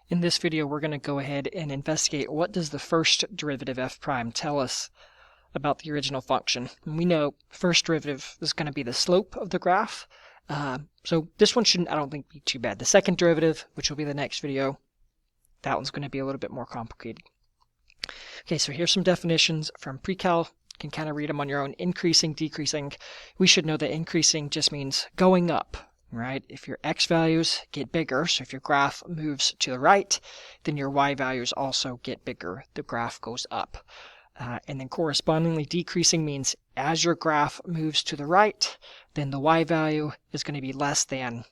In this video, we're going to go ahead and investigate what does the first derivative f prime tell us about the original function. And we know first derivative is going to be the slope of the graph. So this one shouldn't, I don't think, be too bad. The second derivative, which will be the next video, that one's going to be a little bit more complicated. Okay, so here's some definitions from pre-cal. You can kind of read them on your own. Increasing, decreasing. We should know that increasing just means going up. Right? If your x values get bigger, so if your graph moves to the right, then your y values also get bigger. The graph goes up. And then correspondingly, decreasing means as your graph moves to the right, then the y value is going to be less than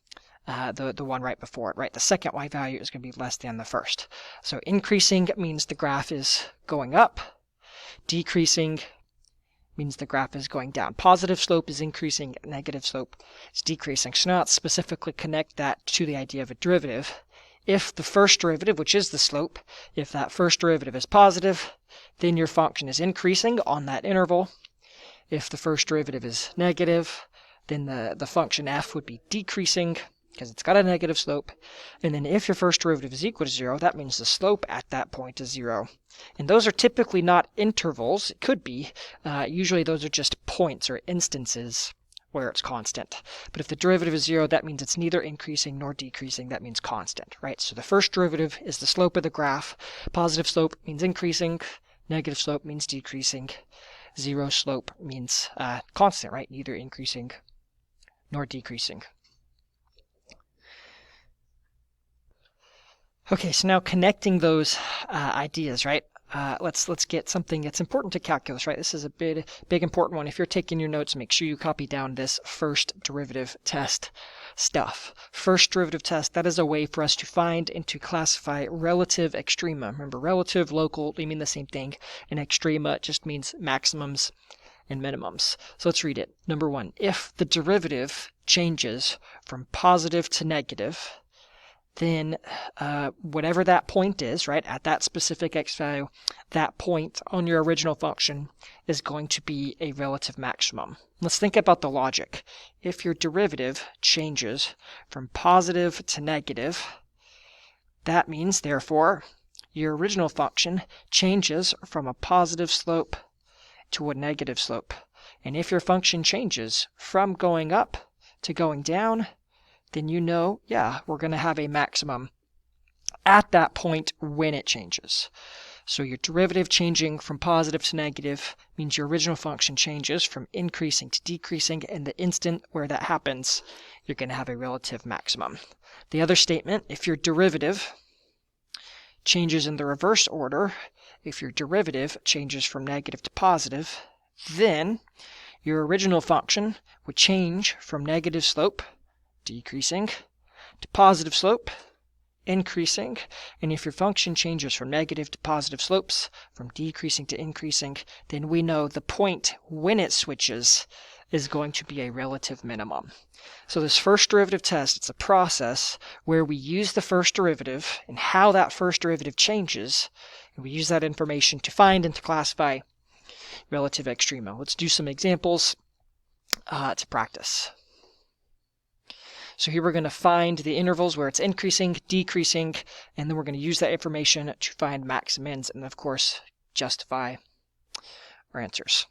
the one right before it, right? The second y value is going to be less than the first. So increasing means the graph is going up. Decreasing means the graph is going down. Positive slope is increasing, negative slope is decreasing. So now let's specifically connect that to the idea of a derivative. If the first derivative, which is the slope, if that first derivative is positive, then your function is increasing on that interval. If the first derivative is negative, then the function f would be decreasing because it's got a negative slope. And then if your first derivative is equal to 0, that means the slope at that point is 0. And those are typically not intervals. It could be. Usually those are just points or instances where it's constant. But if the derivative is 0, that means it's neither increasing nor decreasing. That means constant, right? So the first derivative is the slope of the graph. Positive slope means increasing. Negative slope means decreasing. Zero slope means constant, right? Neither increasing nor decreasing. Okay, so now connecting those ideas, right? Let's get something that's important to calculus, right? This is a big important one. If you're taking your notes, make sure you copy down this first derivative test stuff. First derivative test, that is a way for us to find and to classify relative extrema. Remember, relative, local, they mean the same thing. And extrema just means maximums and minimums. So let's read it. Number one, if the derivative changes from positive to negative, then whatever that point is, right, at that specific x value, that point on your original function is going to be a relative maximum. Let's think about the logic. If your derivative changes from positive to negative, that means, therefore, your original function changes from a positive slope to a negative slope. And if your function changes from going up to going down, then you know, yeah, we're going to have a maximum at that point when it changes. So your derivative changing from positive to negative means your original function changes from increasing to decreasing, and the instant where that happens, you're going to have a relative maximum. The other statement, if your derivative changes in the reverse order, if your derivative changes from negative to positive, then your original function would change from negative slope, decreasing, to positive slope, increasing. And if your function changes from negative to positive slopes, from decreasing to increasing, then we know the point when it switches is going to be a relative minimum. So this first derivative test, it's a process where we use the first derivative and how that first derivative changes, and we use that information to find and to classify relative extrema. Let's do some examples to practice. So here we're going to find the intervals where it's increasing, decreasing, and then we're going to use that information to find max and mins, and of course, justify our answers.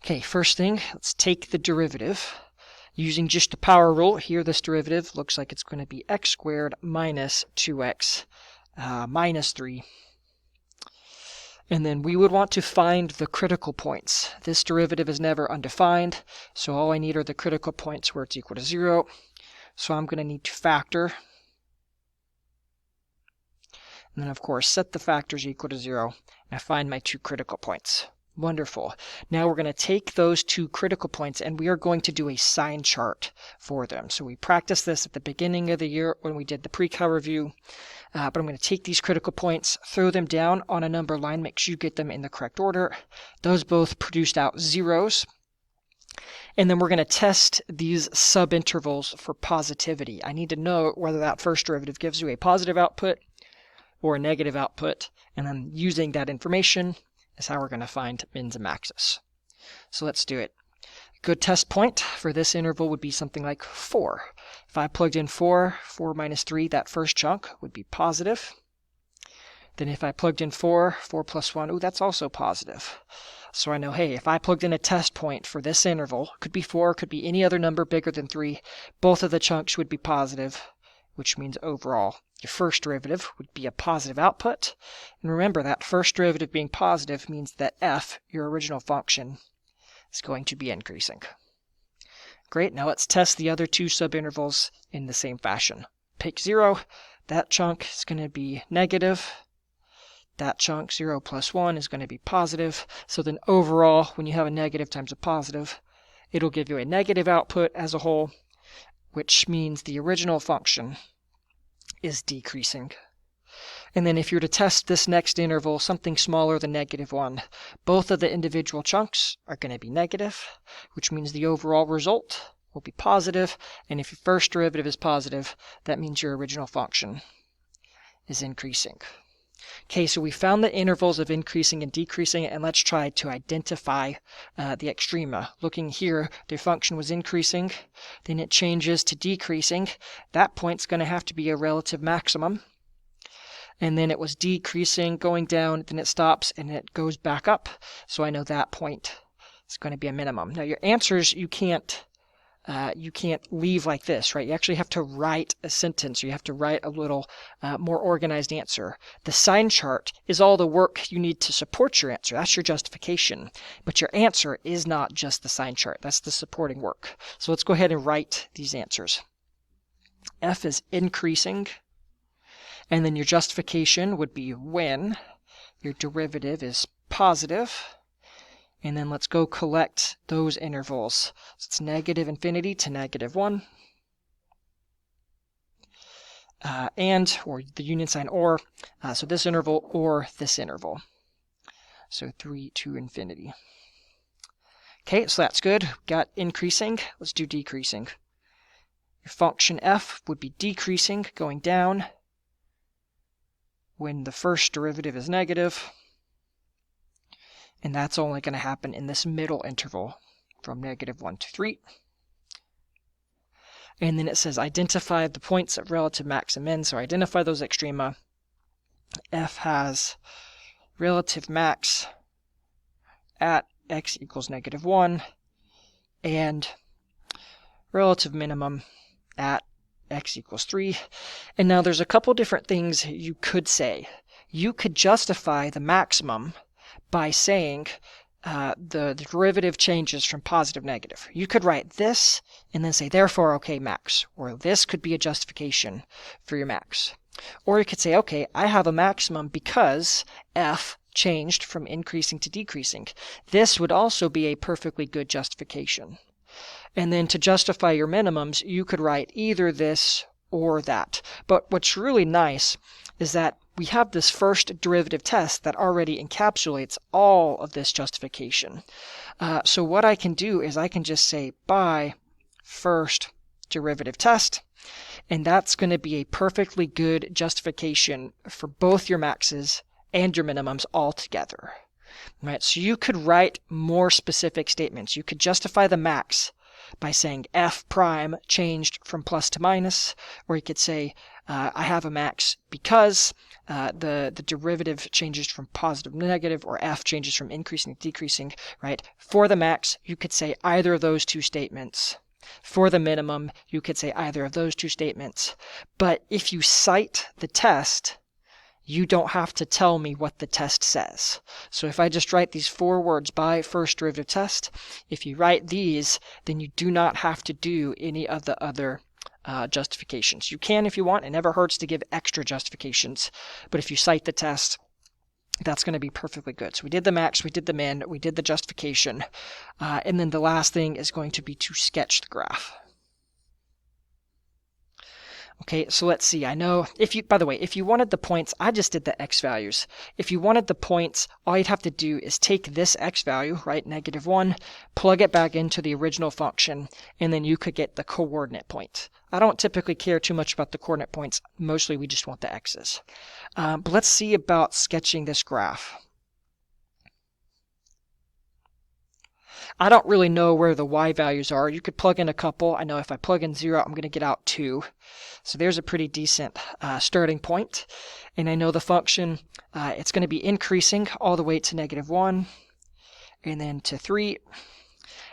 Okay, first thing, let's take the derivative. Using just the power rule, here this derivative looks like it's going to be x squared minus 2x minus 3. And then we would want to find the critical points. This derivative is never undefined, so all I need are the critical points where it's equal to 0. So I'm going to need to factor. And then, of course, set the factors equal to 0. And I find my two critical points. Wonderful. Now we're going to take those two critical points and we are going to do a sine chart for them. So we practiced this at the beginning of the year when we did the pre-cal review. But I'm going to take these critical points, throw them down on a number line, make sure you get them in the correct order. Those both produced out zeros. And then we're going to test these subintervals for positivity. I need to know whether that first derivative gives you a positive output or a negative output. And then using that information is how we're going to find mins and maxes. So let's do it. good test point for this interval would be something like 4. If I plugged in 4 minus 3, that first chunk would be positive. Then if I plugged in 4 plus 1, that's also positive. So I know, hey, if I plugged in a test point for this interval, could be 4, could be any other number bigger than 3, both of the chunks would be positive, which means overall your first derivative would be a positive output. And remember, that first derivative being positive means that f, your original function, is going to be increasing. Great, now let's test the other two subintervals in the same fashion. Pick 0, that chunk is going to be negative. That chunk, 0 plus 1, is going to be positive. So then overall, when you have a negative times a positive, it'll give you a negative output as a whole, which means the original function is decreasing. And then if you were to test this next interval, something smaller than -1, both of the individual chunks are going to be negative, which means the overall result will be positive. And if your first derivative is positive, that means your original function is increasing. Okay, so we found the intervals of increasing and decreasing, and let's try to identify the extrema. Looking here, the function was increasing, then it changes to decreasing. That point's going to have to be a relative maximum. And then it was decreasing, going down, then it stops, and it goes back up. So I know that point is going to be a minimum. Now your answers, you can't leave like this, right? You actually have to write a sentence, or you have to write a little more organized answer. The Sine chart is all the work you need to support your answer. That's your justification. But your answer is not just the Sine chart. That's the supporting work. So let's go ahead and write these answers. F is increasing. And then your justification would be when your derivative is positive. And then let's go collect those intervals. So it's -∞ to -1. Or the union sign or. So this interval or this interval. So 3 to infinity. Okay, so that's good. Got increasing. Let's do decreasing. Your function f would be decreasing, going down when the first derivative is negative. And that's only going to happen in this middle interval from -1 to 3. And then it says identify the points of relative max and min. So identify those extrema. F has relative max at x equals -1 and relative minimum at x equals 3. And now there's a couple different things you could say. You could justify the maximum by saying the derivative changes from positive to negative. You could write this and then say, therefore, okay, max. Or this could be a justification for your max. Or you could say, okay, I have a maximum because f changed from increasing to decreasing. This would also be a perfectly good justification. And then to justify your minimums, you could write either this or that. But what's really nice is that we have this first derivative test that already encapsulates all of this justification. So what I can do is I can just say by first derivative test, and that's going to be a perfectly good justification for both your maxes and your minimums all together. Right? So you could write more specific statements. You could justify the max by saying f prime changed from plus to minus, or you could say I have a max because the derivative changes from positive to negative, or f changes from increasing to decreasing, right? For the max, you could say either of those two statements. For the minimum, you could say either of those two statements. But if you cite the test, you don't have to tell me what the test says. So if I just write these 4 words by first derivative test, if you write these, then you do not have to do any of the other justifications. You can if you want. It never hurts to give extra justifications. But if you cite the test, that's going to be perfectly good. So we did the max, we did the min, we did the justification. And then the last thing is going to be to sketch the graph. Okay, so let's see. I know by the way, if you wanted the points, I just did the x values. If you wanted the points, all you'd have to do is take this x value, right, -1, plug it back into the original function, and then you could get the coordinate point. I don't typically care too much about the coordinate points. Mostly we just want the x's. But let's see about sketching this graph. I don't really know where the y values are. You could plug in a couple. I know if I plug in 0, I'm going to get out 2. So there's a pretty decent starting point. And I know the function, it's going to be increasing all the way to -1 and then to 3.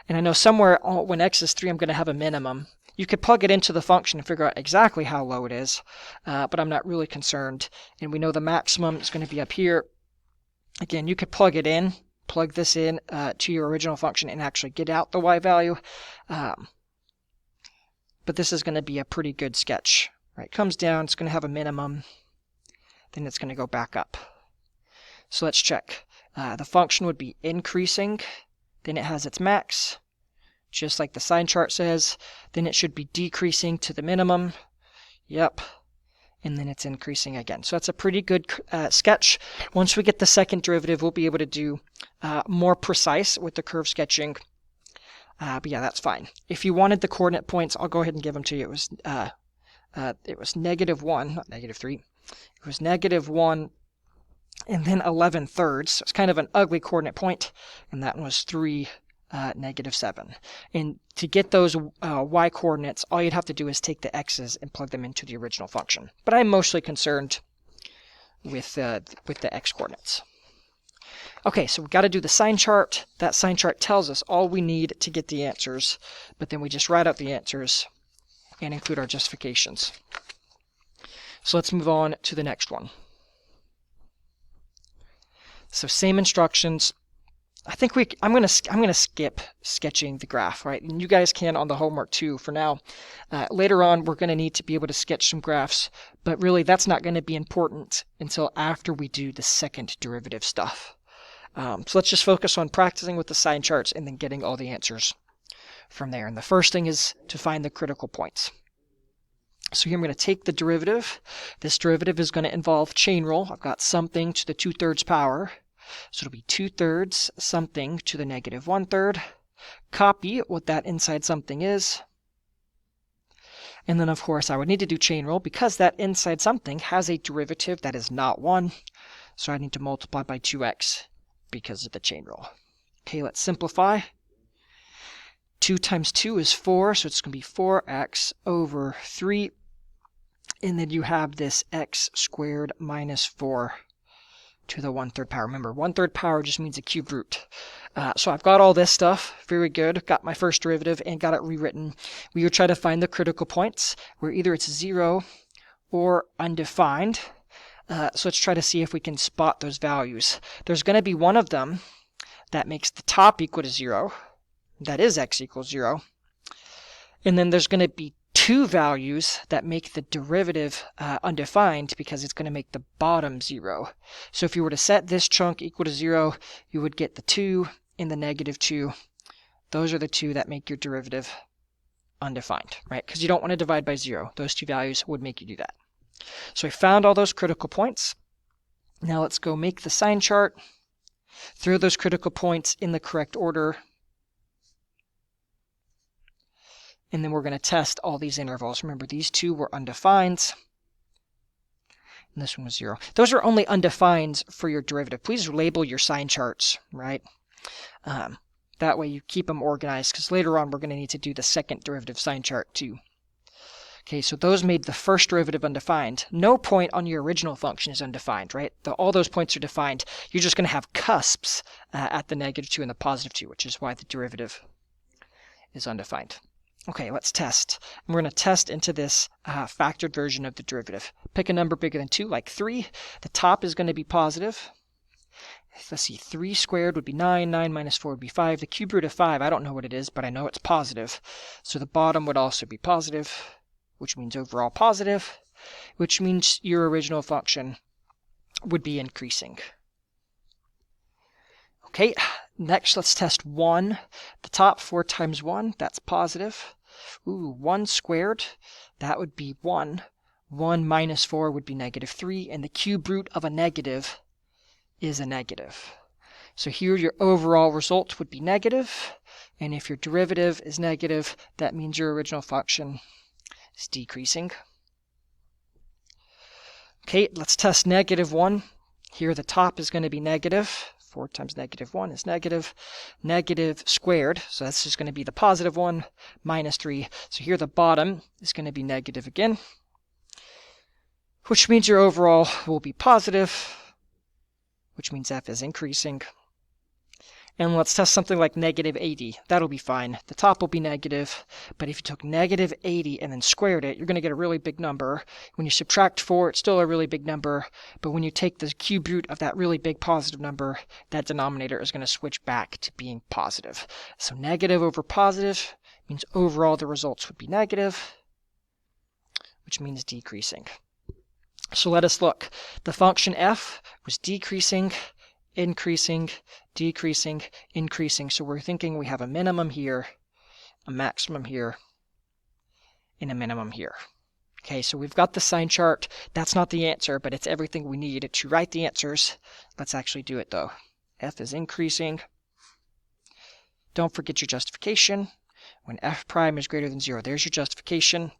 And I know somewhere when x is 3, I'm going to have a minimum. You could plug it into the function and figure out exactly how low it is, but I'm not really concerned. And we know the maximum is going to be up here. Again, you could plug this in to your original function and actually get out the y value. But this is going to be a pretty good sketch. Right? It comes down, it's going to have a minimum, then it's going to go back up. So let's check. The function would be increasing, then it has its max, just like the sine chart says. Then it should be decreasing to the minimum. Yep. And then it's increasing again. So that's a pretty good sketch. Once we get the second derivative, we'll be able to do more precise with the curve sketching. But yeah, that's fine. If you wanted the coordinate points, I'll go ahead and give them to you. It was -1, not -3. It was -1 and then 11/3. So it's kind of an ugly coordinate point. And that one was 3, -7. And to get those y coordinates, all you'd have to do is take the x's and plug them into the original function. But I'm mostly concerned with the x coordinates. Okay, so we've got to do the sine chart. That sine chart tells us all we need to get the answers, but then we just write out the answers and include our justifications. So let's move on to the next one. So same instructions. I think I'm gonna skip sketching the graph, right? And you guys can on the homework too for now. Later on, we're gonna need to be able to sketch some graphs, but really that's not gonna be important until after we do the second derivative stuff. So let's just focus on practicing with the sine charts and then getting all the answers from there. And the first thing is to find the critical points. So here I'm going to take the derivative. This derivative is going to involve chain rule. I've got something to the 2/3 power. So it'll be 2/3 something to the -1/3. Copy what that inside something is. And then, of course, I would need to do chain rule because that inside something has a derivative that is not 1. So I need to multiply by 2x because of the chain rule. Okay, let's simplify. 2 times 2 is 4, so it's going to be 4x over 3. And then you have this x squared minus 4 to the 1/3 power. Remember, 1/3 power just means a cube root. So I've got all this stuff. Very good. Got my first derivative and got it rewritten. We would try to find the critical points where either it's 0 or undefined. So let's try to see if we can spot those values. There's going to be one of them that makes the top equal to 0. That is x equals 0. And then there's going to be 2 values that make the derivative undefined because it's going to make the bottom 0. So if you were to set this chunk equal to 0, you would get the 2 and the -2. Those are the 2 that make your derivative undefined, right? Because you don't want to divide by 0. Those 2 values would make you do that. So I found all those critical points. Now let's go make the sine chart. Throw those critical points in the correct order. And then we're going to test all these intervals. Remember, these 2 were undefined. And this one was 0. Those are only undefined for your derivative. Please label your sine charts, right? That way you keep them organized, because later on we're going to need to do the second derivative sine chart too. Okay, so those made the first derivative undefined. No point on your original function is undefined, right? All those points are defined. You're just going to have cusps at the -2 and the +2, which is why the derivative is undefined. Okay, let's test. We're going to test into this factored version of the derivative. Pick a number bigger than 2, like 3. The top is going to be positive. Let's see, 3 squared would be 9. 9 minus 4 would be 5. The cube root of 5, I don't know what it is, but I know it's positive. So the bottom would also be positive, which means overall positive, which means your original function would be increasing. Okay, next let's test 1. The top, 4 times 1, that's positive. Ooh, 1 squared, that would be 1. 1 minus 4 would be -3, and the cube root of a negative is a negative. So here your overall result would be negative, and if your derivative is negative, that means your original function is decreasing. Okay, let's test -1. Here the top is going to be negative. 4 times negative 1 is negative. Negative squared, so that's just going to be the positive one, minus 3. So here the bottom is going to be negative again, which means your overall will be positive, which means f is increasing. And let's test something like negative 80. That'll be fine. The top will be negative, but if you took negative 80 and then squared it, you're going to get a really big number. When you subtract 4, it's still a really big number, but when you take the cube root of that really big positive number, that denominator is going to switch back to being positive. So negative over positive means overall the results would be negative, which means decreasing. So let us look. The function f was decreasing, increasing, decreasing, increasing. So we're thinking we have a minimum here, a maximum here, and a minimum here. Okay, so we've got the sine chart. That's not the answer, but it's everything we need to write the answers. Let's actually do it though. F is increasing. Don't forget your justification. When f prime is greater than 0, there's your justification.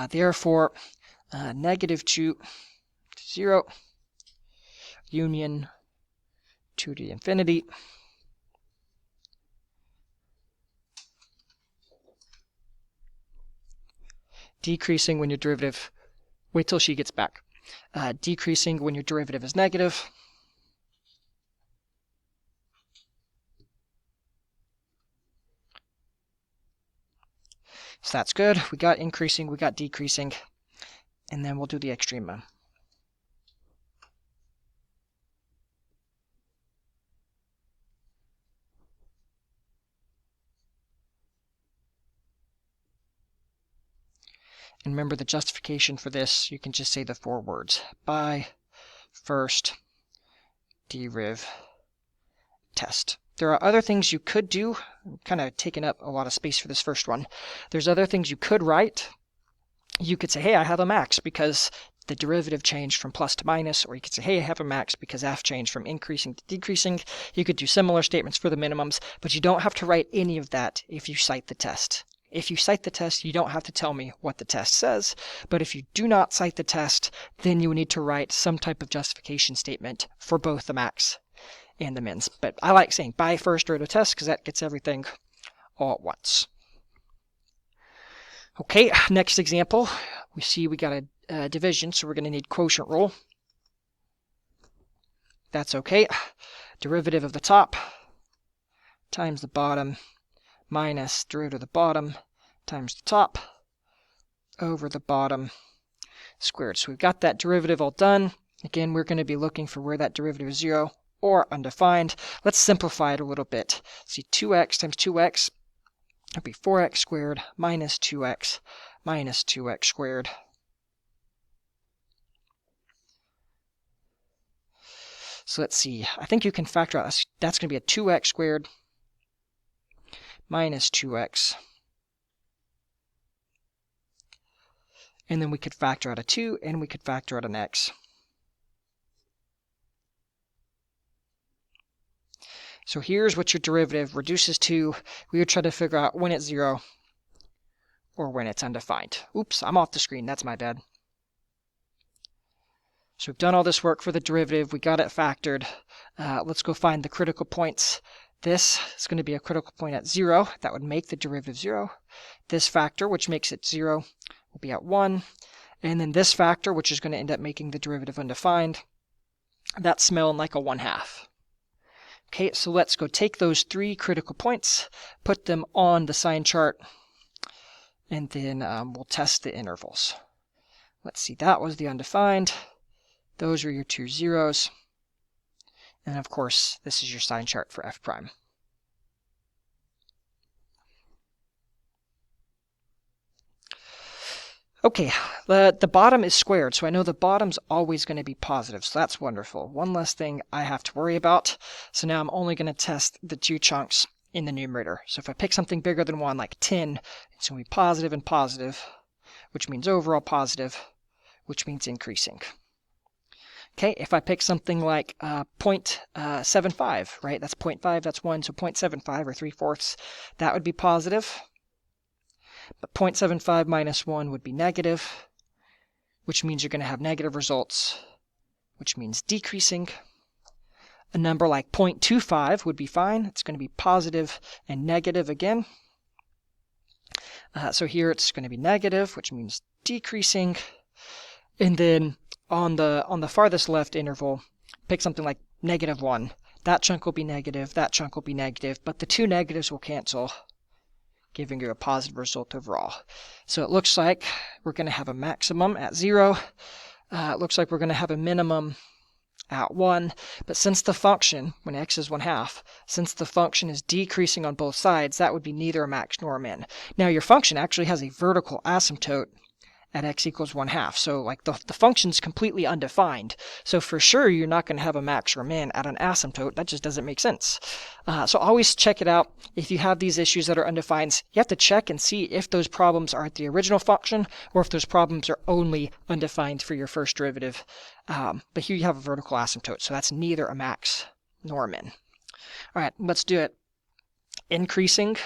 Therefore, negative 2 to 0, union 2 to infinity. Decreasing when your derivative, wait till she gets back. Decreasing when your derivative is negative. So that's good. We got increasing, we got decreasing, and then we'll do the extrema. And remember the justification for this, you can just say the 4 words. By first deriv test. There are other things you could do. I'm kind of taking up a lot of space for this first one. There's other things you could write. You could say, hey, I have a max because the derivative changed from plus to minus, or you could say, hey, I have a max because f changed from increasing to decreasing. You could do similar statements for the minimums, but you don't have to write any of that if you cite the test. If you cite the test, you don't have to tell me what the test says, but if you do not cite the test, then you need to write some type of justification statement for both the max and the mins. But I like saying by first derivative test because that gets everything all at once. Okay, next example, we see we got a division, so we're going to need quotient rule. That's okay. Derivative of the top times the bottom minus derivative of the bottom times the top over the bottom squared. So we've got that derivative all done. Again, we're going to be looking for where that derivative is 0 or undefined. Let's simplify it a little bit. See, 2x times 2x would be 4x squared minus 2x squared. So let's see. I think you can factor out, that's going to be a 2x squared minus 2x. And then we could factor out a 2, and we could factor out an x. So here's what your derivative reduces to. We would try to figure out when it's 0 or when it's undefined. Oops, I'm off the screen. That's my bad. So we've done all this work for the derivative. We got it factored. Let's go find the critical points. This is going to be a critical point at 0. That would make the derivative 0. This factor, which makes it 0, will be at 1. And then this factor, which is going to end up making the derivative undefined, that's smelling like a 1/2. Okay, so let's go take those 3 critical points, put them on the sine chart, and then we'll test the intervals. Let's see, that was the undefined. Those are your 2 zeros. And of course, this is your sine chart for f prime. Okay, the bottom is squared, so I know the bottom's always going to be positive, so that's wonderful. One less thing I have to worry about. So now I'm only going to test the 2 chunks in the numerator. So if I pick something bigger than 1, like 10, it's going to be positive and positive, which means overall positive, which means increasing. Okay, if I pick something like 0.75, right? That's 0.5, that's 1, so 0.75 or 3/4, that would be positive. But 0.75 minus 1 would be negative, which means you're going to have negative results, which means decreasing. A number like 0.25 would be fine. It's going to be positive and negative again. So here it's going to be negative, which means decreasing. And then on the farthest left interval, pick something like -1. That chunk will be negative, that chunk will be negative, but the two negatives will cancel, giving you a positive result overall. So it looks like we're going to have a maximum at 0. It looks like we're going to have a minimum at 1, but since the function, when x is 1/2, since the function is decreasing on both sides, that would be neither a max nor a min. Now your function actually has a vertical asymptote at x equals 1/2, so like the function's completely undefined, so for sure you're not going to have a max or min at an asymptote. That just doesn't make sense. So always check it out. If you have these issues that are undefined, you have to check and see if those problems are at the original function or if those problems are only undefined for your first derivative. But here you have a vertical asymptote, so that's neither a max nor a min. All right, let's do it. Increasing,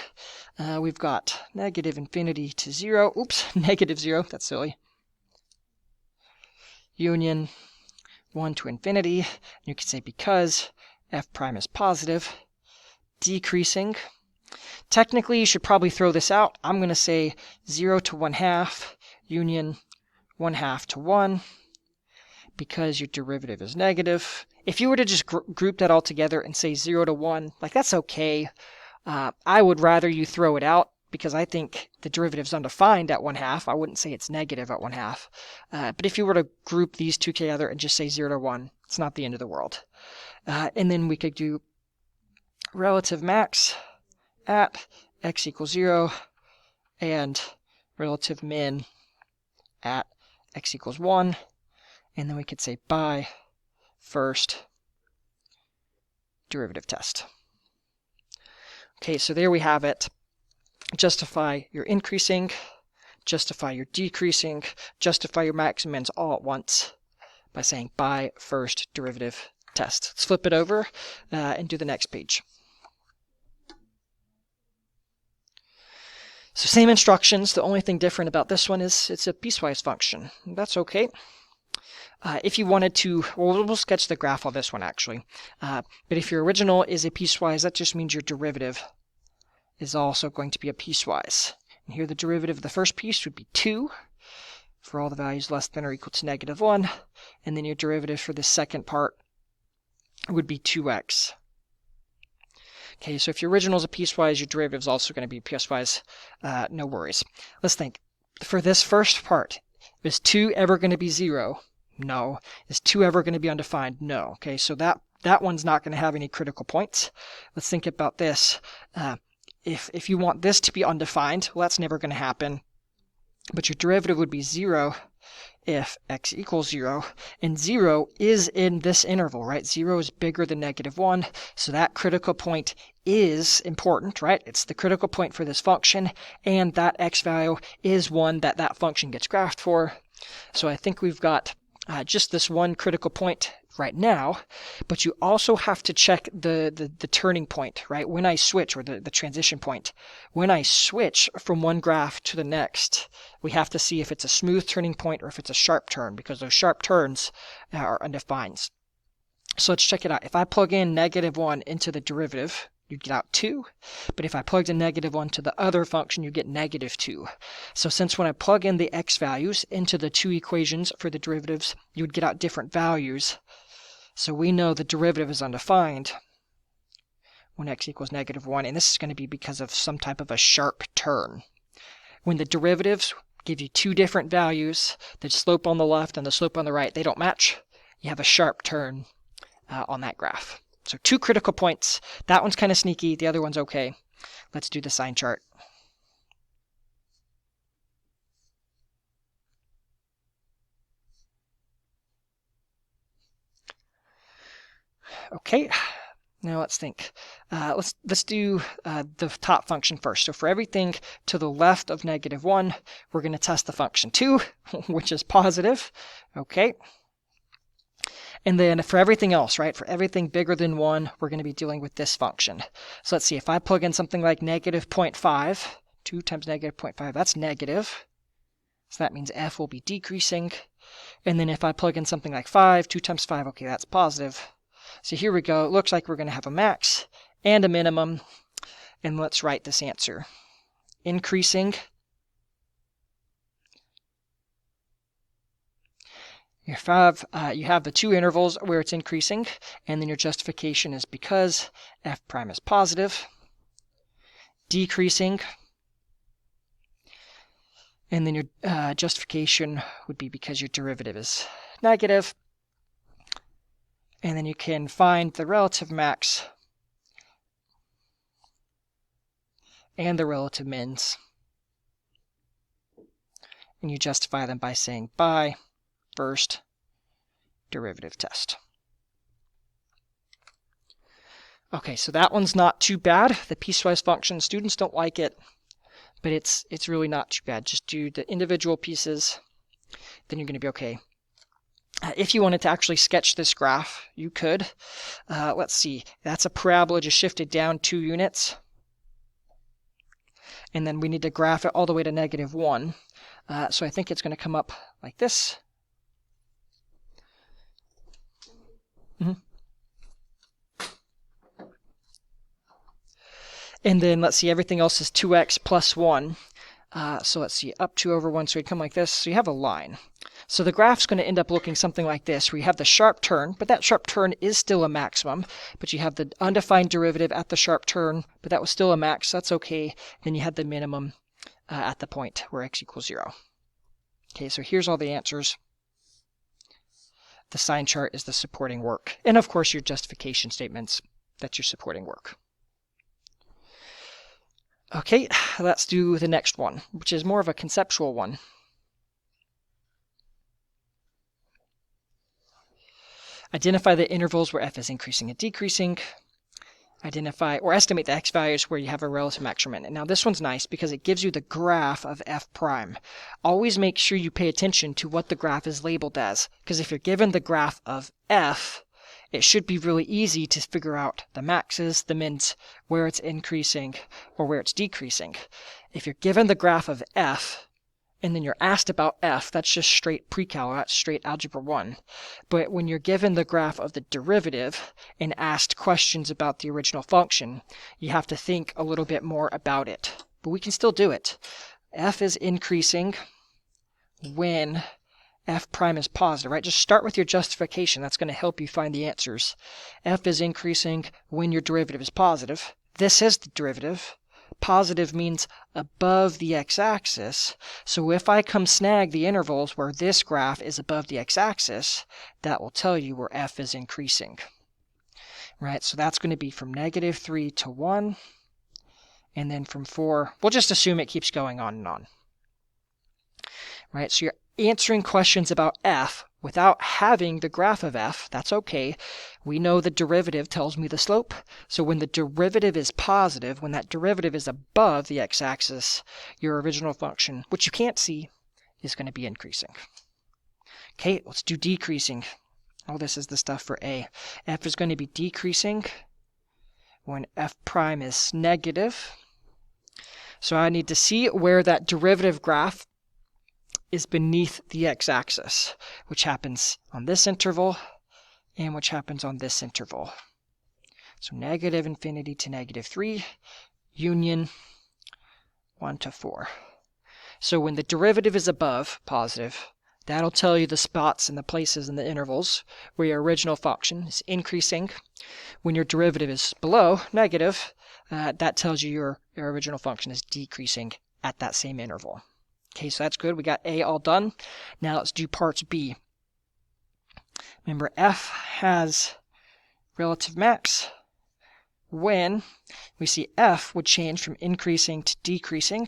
we've got -infinity to 0. Oops, -0, that's silly. Union 1 to infinity. You could say because f prime is positive. Decreasing. Technically, you should probably throw this out. I'm going to say 0 to 1/2, union 1/2 to 1, because your derivative is negative. If you were to just group that all together and say 0 to 1, like that's okay. I would rather you throw it out because I think the derivative is undefined at 1/2. I wouldn't say it's negative at 1/2. But if you were to group these two together and just say 0 to 1, it's not the end of the world. And then we could do relative max at x equals 0 and relative min at x equals 1. And then we could say by first derivative test. Okay, so there we have it. Justify your increasing, justify your decreasing, justify your max and mins all at once by saying by first derivative test. Let's flip it over and do the next page. So same instructions. The only thing different about this one is it's a piecewise function. That's okay. If you wanted to, well, we'll sketch the graph on this one actually. But if your original is a piecewise, that just means your derivative is also going to be a piecewise. And here the derivative of the first piece would be 2 for all the values less than or equal to -1. And then your derivative for the second part would be 2x. Okay, so if your original is a piecewise, your derivative is also going to be piecewise. No worries. Let's think. For this first part, is 2 ever going to be 0? No. Is 2 ever going to be undefined? No. Okay, so that one's not going to have any critical points. Let's think about this. If you want this to be undefined, well, that's never going to happen. But your derivative would be 0 if x equals 0. And 0 is in this interval, right? 0 is bigger than -1. So that critical point is important, right? It's the critical point for this function. And that x value is one that that function gets graphed for. So I think we've got just this one critical point right now, but you also have to check the turning point, right? When I switch, or the transition point, when I switch from one graph to the next, we have to see if it's a smooth turning point or if it's a sharp turn, because those sharp turns are undefined. So let's check it out. If I plug in -1 into the derivative, you'd get out 2. But if I plugged in -1 to the other function, you get -2. So since when I plug in the x values into the two equations for the derivatives, you would get out different values. So we know the derivative is undefined when x equals -1, and this is going to be because of some type of a sharp turn. When the derivatives give you two different values, the slope on the left and the slope on the right, they don't match, you have a sharp turn on that graph. So 2 critical points. That one's kind of sneaky. The other one's okay. Let's do the sine chart. Okay, now let's think. Let's do the top function first. So for everything to the left of -1, we're going to test the function 2, which is positive. Okay. And then for everything else, right, for everything bigger than 1, we're going to be dealing with this function. So let's see, if I plug in something like -0.5, 2 times -0.5, that's negative. So that means f will be decreasing. And then if I plug in something like 5, 2 times 5, okay, that's positive. So here we go. It looks like we're going to have a max and a minimum. And let's write this answer. Increasing. You have the two intervals where it's increasing, and then your justification is because f prime is positive. Decreasing. And then your justification would be because your derivative is negative. And then you can find the relative max and the relative mins. And you justify them by saying by first derivative test. Okay, so that one's not too bad. The piecewise function, students don't like it, but it's really not too bad. Just do the individual pieces, then you're going to be okay. If you wanted to actually sketch this graph, you could. Let's see, that's a parabola just shifted down 2 units. And then we need to graph it all the way to -1. So I think it's going to come up like this. And then let's see, everything else is 2x plus 1. So let's see, up 2 over 1, so it'd come like this. So you have a line. So the graph's going to end up looking something like this, where you have the sharp turn, but that sharp turn is still a maximum. But you have the undefined derivative at the sharp turn, but that was still a max, so that's okay. Then you had the minimum at the point where x equals 0. Okay, so here's all the answers. The sine chart is the supporting work. And of course, your justification statements, that's your supporting work. Okay, let's do the next one, which is more of a conceptual one. Identify the intervals where f is increasing and decreasing. Identify or estimate the x values where you have a relative maximum. And now this one's nice because it gives you the graph of f prime. Always make sure you pay attention to what the graph is labeled as, because if you're given the graph of f, it should be really easy to figure out the maxes, the mins, where it's increasing or where it's decreasing. If you're given the graph of f, and then you're asked about f, that's just straight pre-cal, that's straight algebra 1. But when you're given the graph of the derivative and asked questions about the original function, you have to think a little bit more about it. But we can still do it. F is increasing when f prime is positive, right? Just start with your justification. That's going to help you find the answers. F is increasing when your derivative is positive. This is the derivative. Positive means above the x-axis. So if I come snag the intervals where this graph is above the x-axis, that will tell you where f is increasing. Right? So that's going to be from -3 to 1. And then from 4, we'll just assume it keeps going on and on. Right? So you're answering questions about f without having the graph of f. That's okay. We know the derivative tells me the slope. So when the derivative is positive, when that derivative is above the x-axis, your original function, which you can't see, is going to be increasing. Okay, let's do decreasing. Oh, this is the stuff for a. F is going to be decreasing when f prime is negative. So I need to see where that derivative graph is beneath the x-axis, which happens on this interval and which happens on this interval. So -∞ to -3, union 1 to 4. So when the derivative is above positive, that'll tell you the spots and the places in the intervals where your original function is increasing. When your derivative is below negative, that tells you your original function is decreasing at that same interval. Okay, so that's good. We got A all done. Now let's do parts B. Remember, f has relative max when we see f would change from increasing to decreasing,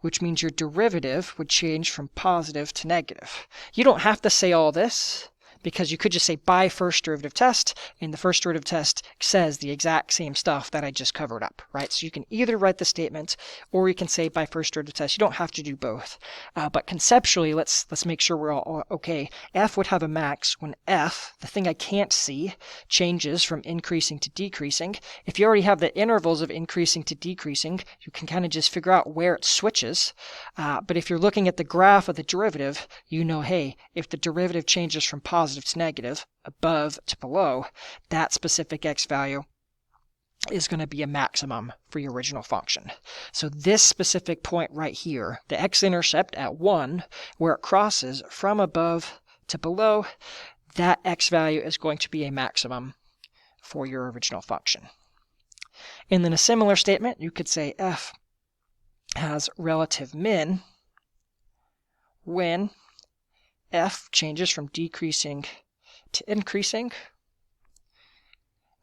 which means your derivative would change from positive to negative. You don't have to say all this, because you could just say by first derivative test, and the first derivative test says the exact same stuff that I just covered up, right? So you can either write the statement, or you can say by first derivative test. You don't have to do both. But conceptually, let's make sure we're all okay. F would have a max when f, the thing I can't see, changes from increasing to decreasing. If you already have the intervals of increasing to decreasing, you can kind of just figure out where it switches. But if you're looking at the graph of the derivative, you know, hey, if the derivative changes from positive positive to negative, above to below, that specific x value is going to be a maximum for your original function. So this specific point right here, the x-intercept at 1, where it crosses from above to below, that x value is going to be a maximum for your original function. And then a similar statement, you could say f has relative min when f changes from decreasing to increasing,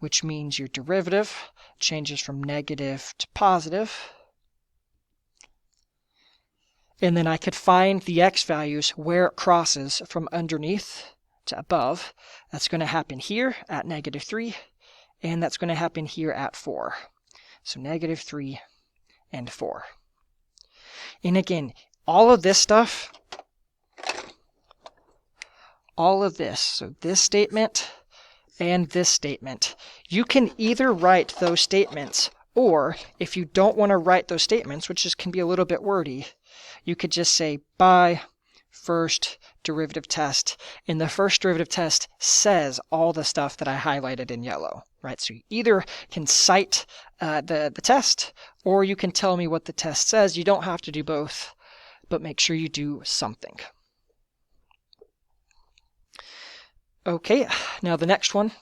which means your derivative changes from negative to positive. And then I could find the x values where it crosses from underneath to above. That's going to happen here at -3, and that's going to happen here at 4. So -3 and 4. And again, all of this stuff, so this statement and this statement, you can either write those statements, or if you don't want to write those statements, which can be a little bit wordy, you could just say by first derivative test, and the first derivative test says all the stuff that I highlighted in yellow, right? So you either can cite the test, or you can tell me what the test says. You don't have to do both, but make sure you do something. Okay, now the next one.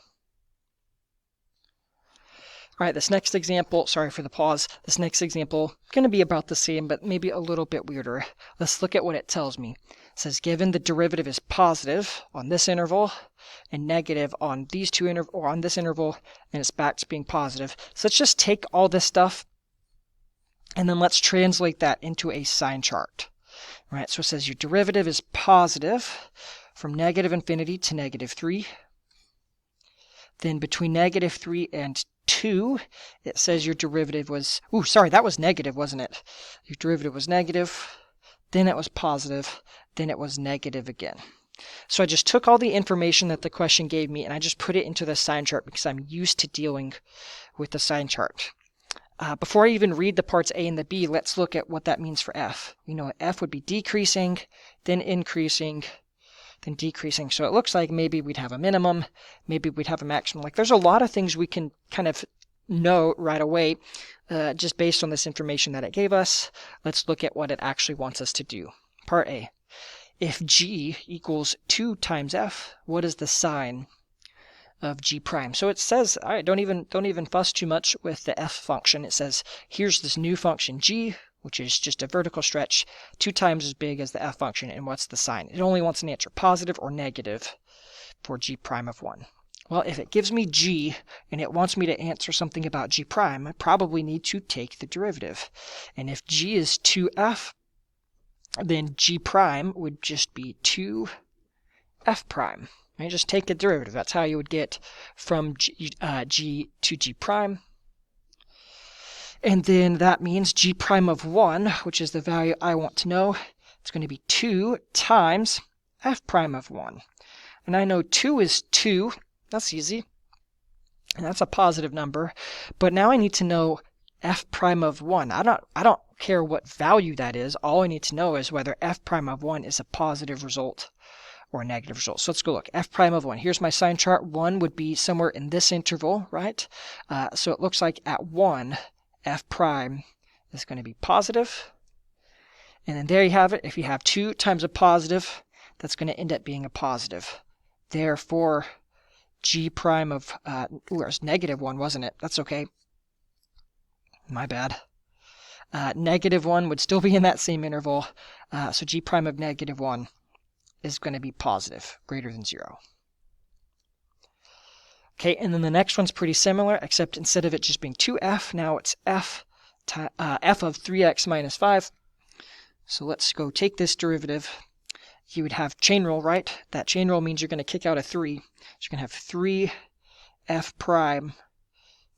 All right, this next example, sorry for the pause, this next example going to be about the same, but maybe a little bit weirder. Let's look at what it tells me. It says given the derivative is positive on this interval and negative on these two or on this interval, and it's back to being positive. So let's just take all this stuff and then let's translate that into a sine chart. All right, so it says your derivative is positive from -infinity to -3. Then between -3 and 2, it says your derivative was, that was negative, wasn't it? Your derivative was negative, then it was positive, then it was negative again. So I just took all the information that the question gave me and I just put it into the sine chart because I'm used to dealing with the sine chart. Before I even read the parts A and the B, let's look at what that means for f. We know f would be decreasing, then increasing, then decreasing. So it looks like maybe we'd have a minimum, maybe we'd have a maximum. Like there's a lot of things we can kind of know right away just based on this information that it gave us. Let's look at what it actually wants us to do. Part A. If g equals 2 times f, what is the sign of g prime? So it says, all right, don't even fuss too much with the f function. It says here's this new function g, which is just a vertical stretch 2 times as big as the f function, and what's the sign? It only wants an answer, positive or negative, for g prime of 1. Well, if it gives me g and it wants me to answer something about g prime, I probably need to take the derivative. And if g is 2f, then g prime would just be 2f prime. Right? Just take a derivative. That's how you would get from g to g prime. And then that means g prime of 1, which is the value I want to know, it's going to be 2 times f prime of 1. And I know 2 is 2. That's easy. And that's a positive number. But now I need to know f prime of 1. I don't care what value that is. All I need to know is whether f prime of 1 is a positive result or a negative result. So let's go look. F prime of 1. Here's my sine chart. 1 would be somewhere in this interval, right? So it looks like at 1, f prime is going to be positive. And then there you have it. If you have 2 times a positive, that's going to end up being a positive. Therefore, g prime of, it was -1, wasn't it? That's okay. My bad. -1 would still be in that same interval. So g prime of -1 is going to be positive, greater than 0. Okay, and then the next one's pretty similar, except instead of it just being 2f, now it's f of 3x minus 5. So let's go take this derivative. You would have chain rule, right? That chain rule means you're going to kick out a 3. So you're going to have 3f prime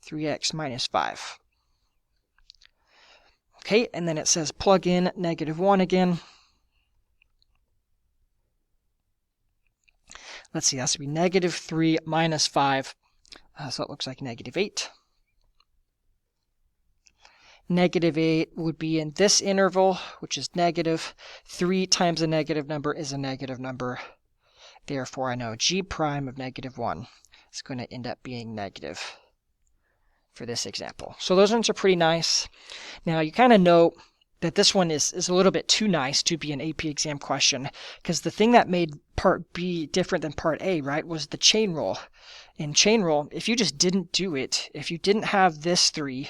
3x minus 5. Okay, and then it says plug in -1 again. Let's see, that's going to be -3 minus 5. So it looks like -8. -8 would be in this interval, which is negative. 3 times a negative number is a negative number. Therefore, I know g prime of -1 is going to end up being negative for this example. So those ones are pretty nice. Now, you kind of know that this one is a little bit too nice to be an AP exam question, because the thing that made part B different than part A, right, was the chain rule. In chain rule, if you just didn't do it, if you didn't have this 3,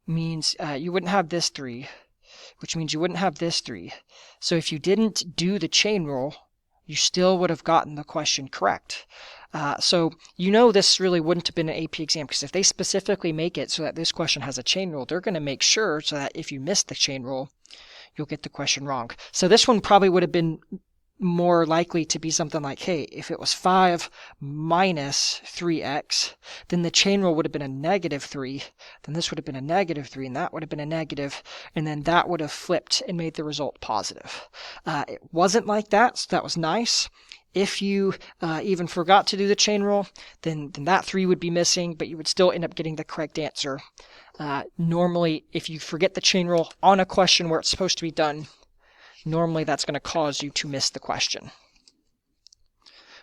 means you wouldn't have this 3, which means you wouldn't have this 3. So if you didn't do the chain rule, you still would have gotten the question correct. So you know this really wouldn't have been an AP exam, because if they specifically make it so that this question has a chain rule, they're going to make sure so that if you miss the chain rule, you'll get the question wrong. So this one probably would have been more likely to be something like, hey, if it was 5 minus 3x, then the chain rule would have been a -3, then this would have been a -3, and that would have been a negative, and then that would have flipped and made the result positive. It wasn't like that, so that was nice. If you even forgot to do the chain rule, then that 3 would be missing, but you would still end up getting the correct answer. Normally, if you forget the chain rule on a question where it's supposed to be done, normally that's going to cause you to miss the question.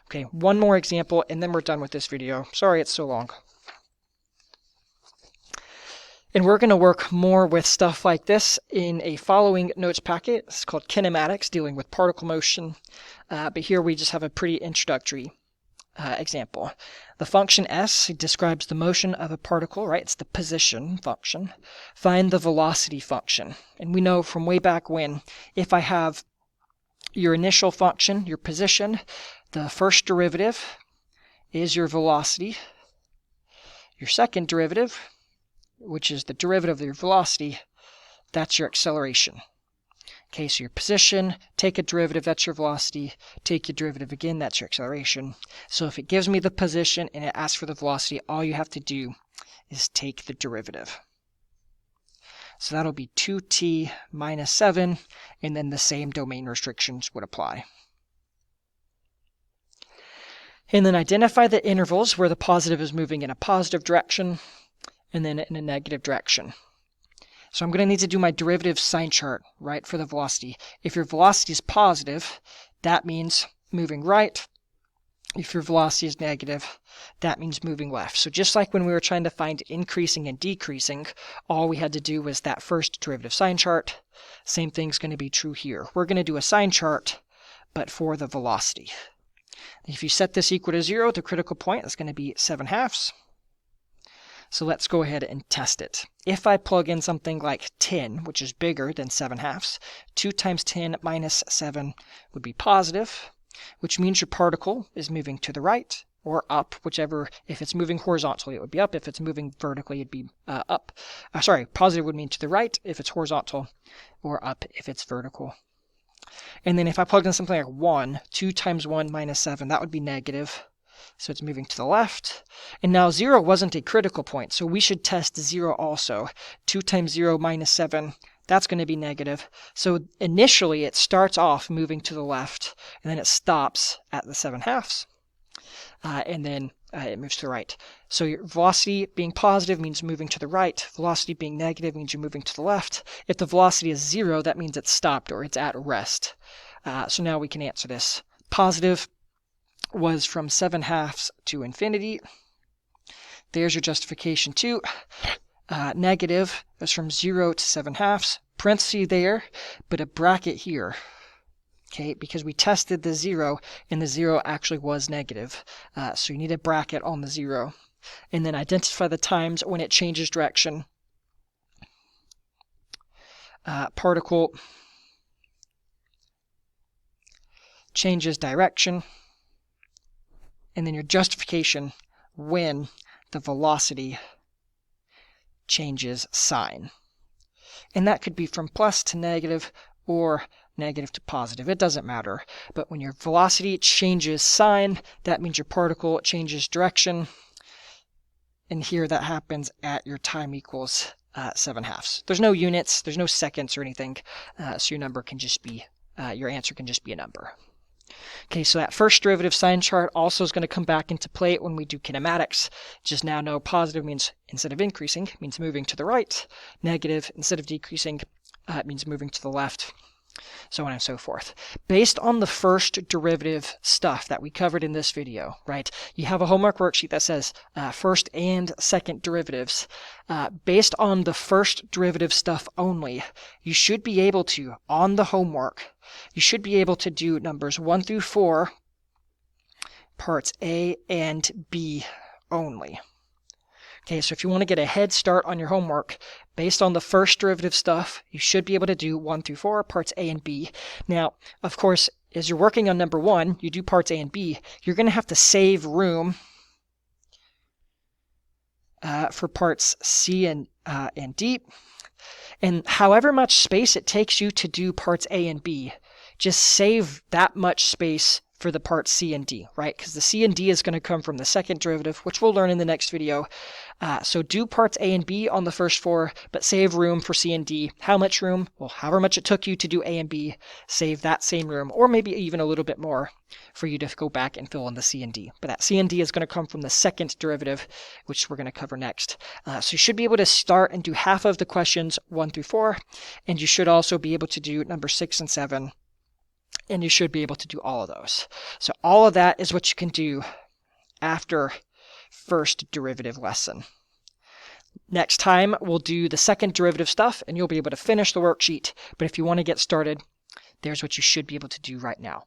Okay, one more example, and then we're done with this video. Sorry it's so long. And we're going to work more with stuff like this in a following notes packet. It's called kinematics, dealing with particle motion. But here we just have a pretty introductory example. The function s describes the motion of a particle, right? It's the position function. Find the velocity function. And we know from way back when, if I have your initial function, your position, the first derivative is your velocity. Your second derivative, which is the derivative of your velocity, that's your acceleration. Okay, so your position, take a derivative, that's your velocity. Take your derivative again, that's your acceleration. So if it gives me the position and it asks for the velocity, all you have to do is take the derivative. So that'll be 2t minus 7, and then the same domain restrictions would apply. And then identify the intervals where the positive is moving in a positive direction and then in a negative direction. So I'm going to need to do my derivative sine chart, right, for the velocity. If your velocity is positive, that means moving right. If your velocity is negative, that means moving left. So just like when we were trying to find increasing and decreasing, all we had to do was that first derivative sine chart. Same thing's going to be true here. We're going to do a sine chart, but for the velocity. If you set this equal to 0, the critical point is going to be 7/2. So let's go ahead and test it. If I plug in something like 10, which is bigger than 7/2, 2 times 10 minus 7 would be positive, which means your particle is moving to the right or up, whichever. If it's moving horizontally, it would be up. If it's moving vertically, it'd be up. Positive would mean to the right if it's horizontal, or up if it's vertical. And then if I plugged in something like 1, 2 times 1 minus 7, that would be negative. So it's moving to the left. And now 0 wasn't a critical point, so we should test 0 also. 2 times 0 minus 7, that's going to be negative. So initially it starts off moving to the left, and then it stops at the 7/2. And then it moves to the right. So your velocity being positive means moving to the right. Velocity being negative means you're moving to the left. If the velocity is 0, that means it's stopped or it's at rest. So now we can answer this. Positive was from 7/2 to infinity. There's your justification too. Negative is from 0 to 7/2. Parenthesis there, but a bracket here. Okay, because we tested the 0, and the 0 actually was negative. So you need a bracket on the 0. And then identify the times when it changes direction. Particle changes direction. And then your justification when the velocity changes sign. And that could be from plus to negative or negative to positive. It doesn't matter. But when your velocity changes sign, that means your particle changes direction. And here that happens at your time equals 7/2. There's no units, there's no seconds or anything. So your number can just be, your answer can just be a number. Okay, so that first derivative sine chart also is going to come back into play when we do kinematics. Just now know positive means instead of increasing, means moving to the right. Negative, instead of decreasing, it means moving to the left. so on and so forth. Based on the first derivative stuff that we covered in this video, right? You have a homework worksheet that says first and second derivatives. Based on the first derivative stuff only, you should be able to, on the homework, you should be able to do numbers 1 through 4, parts A and B only. Okay, so if you want to get a head start on your homework, based on the first derivative stuff, you should be able to do 1 through 4, parts A and B. Now, of course, as you're working on number 1, you do parts A and B, you're going to have to save room for parts C and D. And however much space it takes you to do parts A and B, just save that much space for the parts C and D, right? Because the C and D is going to come from the second derivative, which we'll learn in the next video. So do parts A and B on the first 4, but save room for C and D. How much room? Well, however much it took you to do A and B, save that same room, or maybe even a little bit more for you to go back and fill in the C and D. But that C and D is going to come from the second derivative, which we're going to cover next. So you should be able to start and do half of the questions 1 through 4, and you should also be able to do number 6 and 7. And you should be able to do all of those. So all of that is what you can do after first derivative lesson. Next time, we'll do the second derivative stuff, and you'll be able to finish the worksheet. But if you want to get started, there's what you should be able to do right now.